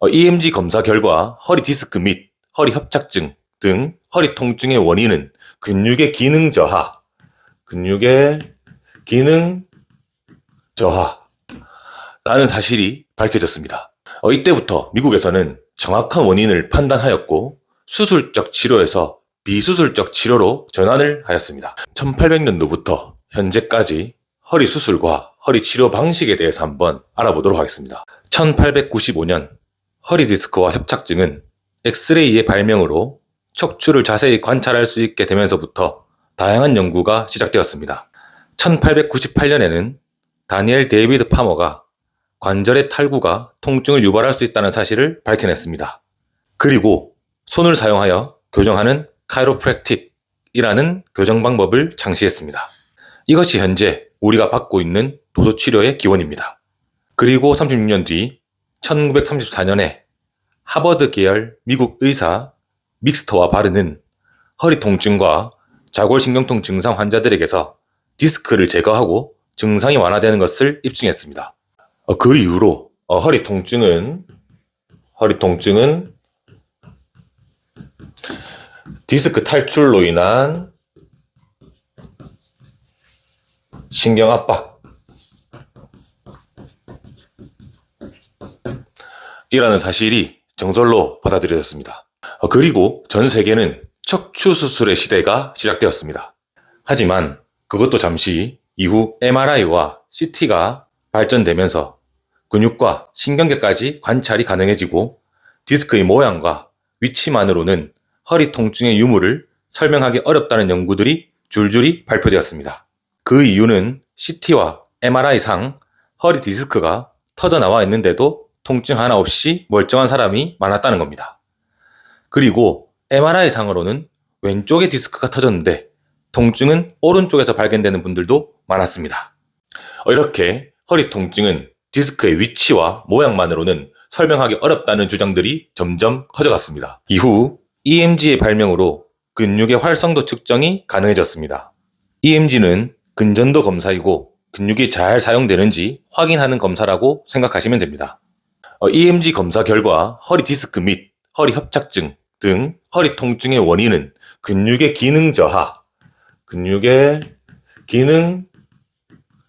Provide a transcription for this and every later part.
EMG 검사 결과 허리 디스크 및 허리 협착증 등 허리 통증의 원인은 근육의 기능 저하라는 사실이 밝혀졌습니다. 이때부터 미국에서는 정확한 원인을 판단하였고 수술적 치료에서 비수술적 치료로 전환을 하였습니다. 1800년도부터 현재까지 허리 수술과 허리 치료 방식에 대해서 한번 알아보도록 하겠습니다. 1895년 허리 디스크와 협착증은 엑스레이의 발명으로 척추를 자세히 관찰할 수 있게 되면서부터 다양한 연구가 시작되었습니다. 1898년에는 다니엘 데이비드 파머가 관절의 탈구가 통증을 유발할 수 있다는 사실을 밝혀냈습니다. 그리고 손을 사용하여 교정하는 카이로프랙틱이라는 교정 방법을 창시했습니다. 이것이 현재 우리가 받고 있는 도수치료의 기원입니다. 그리고 36년 뒤 1934년에 하버드 계열 미국 의사 믹스터와 바르는 허리 통증과 좌골신경통 증상 환자들에게서 디스크를 제거하고 증상이 완화되는 것을 입증했습니다. 그 이후로 허리 통증은 디스크 탈출로 인한 신경 압박 이라는 사실이 정설로 받아들여졌습니다. 그리고 전 세계는 척추 수술의 시대가 시작되었습니다. 하지만 그것도 잠시 이후 MRI와 CT가 발전되면서 근육과 신경계까지 관찰이 가능해지고 디스크의 모양과 위치만으로는 허리 통증의 유무를 설명하기 어렵다는 연구들이 줄줄이 발표되었습니다. 그 이유는 CT와 MRI상 허리 디스크가 터져 나와 있는데도 통증 하나 없이 멀쩡한 사람이 많았다는 겁니다. 그리고 MRI상으로는 왼쪽에 디스크가 터졌는데 통증은 오른쪽에서 발견되는 분들도 많았습니다. 이렇게 허리 통증은 디스크의 위치와 모양만으로는 설명하기 어렵다는 주장들이 점점 커져갔습니다. 이후 EMG의 발명으로 근육의 활성도 측정이 가능해졌습니다. EMG는 근전도 검사이고 근육이 잘 사용되는지 확인하는 검사라고 생각하시면 됩니다. EMG 검사 결과 허리 디스크 및 허리 협착증 등 허리 통증의 원인은 근육의 기능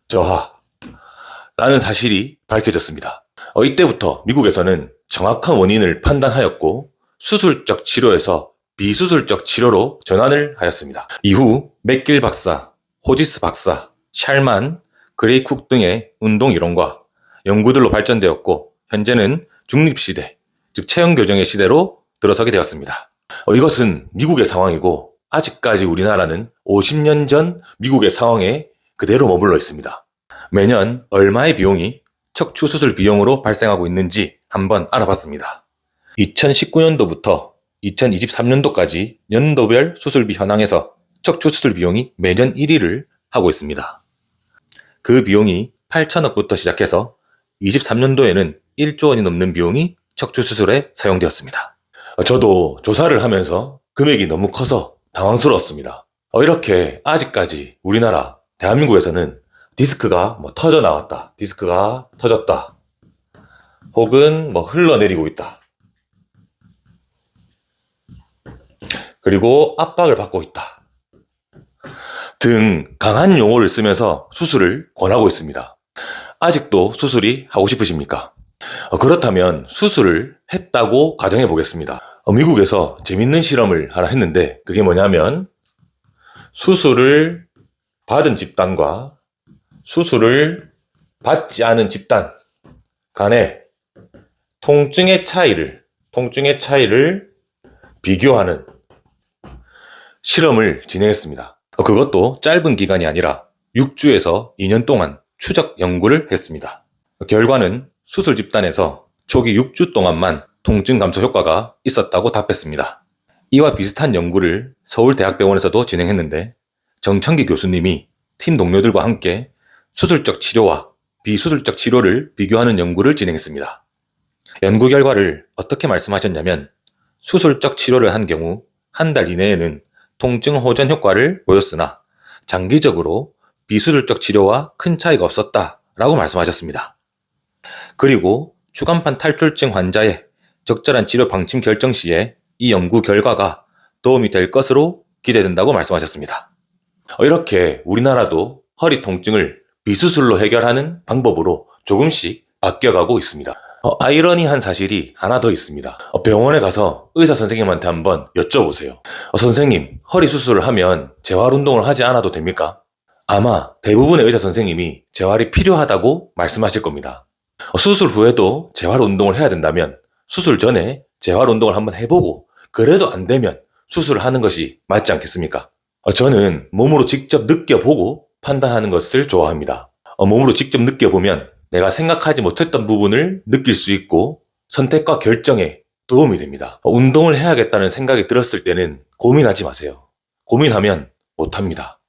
저하라는 사실이 밝혀졌습니다. 이때부터 미국에서는 정확한 원인을 판단하였고 수술적 치료에서 비수술적 치료로 전환을 하였습니다. 이후 맥길 박사, 호지스 박사, 샬만, 그레이쿡 등의 운동 이론과 연구들로 발전되었고 현재는 중립시대, 즉 체형교정의 시대로 들어서게 되었습니다. 이것은 미국의 상황이고 아직까지 우리나라는 50년 전 미국의 상황에 그대로 머물러 있습니다. 매년 얼마의 비용이 척추 수술 비용으로 발생하고 있는지 한번 알아봤습니다. 2019년도부터 2023년도까지 연도별 수술비 현황에서 척추 수술 비용이 매년 1위를 하고 있습니다. 그 비용이 8천억부터 시작해서 23년도에는 1조 원이 넘는 비용이 척추 수술에 사용되었습니다. 저도 조사를 하면서 금액이 너무 커서 당황스러웠습니다. 이렇게 아직까지 우리나라 대한민국에서는 디스크가 터져 나왔다, 디스크가 터졌다, 혹은 흘러내리고 있다, 그리고 압박을 받고 있다 등 강한 용어를 쓰면서 수술을 권하고 있습니다. 아직도 수술이 하고 싶으십니까? 그렇다면 수술을 했다고 가정해 보겠습니다. 미국에서 재밌는 실험을 하나 했는데 그게 뭐냐면 수술을 받은 집단과 수술을 받지 않은 집단 간의 통증의 차이를 비교하는 실험을 진행했습니다. 그것도 짧은 기간이 아니라 6주에서 2년 동안 추적 연구를 했습니다. 결과는 수술 집단에서 초기 6주 동안만 통증 감소 효과가 있었다고 답했습니다. 이와 비슷한 연구를 서울대학병원에서도 진행했는데 정천기 교수님이 팀 동료들과 함께 수술적 치료와 비수술적 치료를 비교하는 연구를 진행했습니다. 연구 결과를 어떻게 말씀하셨냐면 수술적 치료를 한 경우 한 달 이내에는 통증 호전 효과를 보였으나 장기적으로 비수술적 치료와 큰 차이가 없었다라고 말씀하셨습니다. 그리고 추간판 탈출증 환자의 적절한 치료 방침 결정 시에 이 연구 결과가 도움이 될 것으로 기대된다고 말씀하셨습니다. 이렇게 우리나라도 허리 통증을 비수술로 해결하는 방법으로 조금씩 바뀌어가고 있습니다. 아이러니한 사실이 하나 더 있습니다. 병원에 가서 의사 선생님한테 한번 여쭤보세요. 선생님, 허리 수술을 하면 재활 운동을 하지 않아도 됩니까? 아마 대부분의 의사 선생님이 재활이 필요하다고 말씀하실 겁니다. 수술 후에도 재활 운동을 해야 된다면 수술 전에 재활 운동을 한번 해보고 그래도 안 되면 수술을 하는 것이 맞지 않겠습니까? 저는 몸으로 직접 느껴보고 판단하는 것을 좋아합니다. 몸으로 직접 느껴보면 내가 생각하지 못했던 부분을 느낄 수 있고 선택과 결정에 도움이 됩니다. 운동을 해야겠다는 생각이 들었을 때는 고민하지 마세요. 고민하면 못합니다.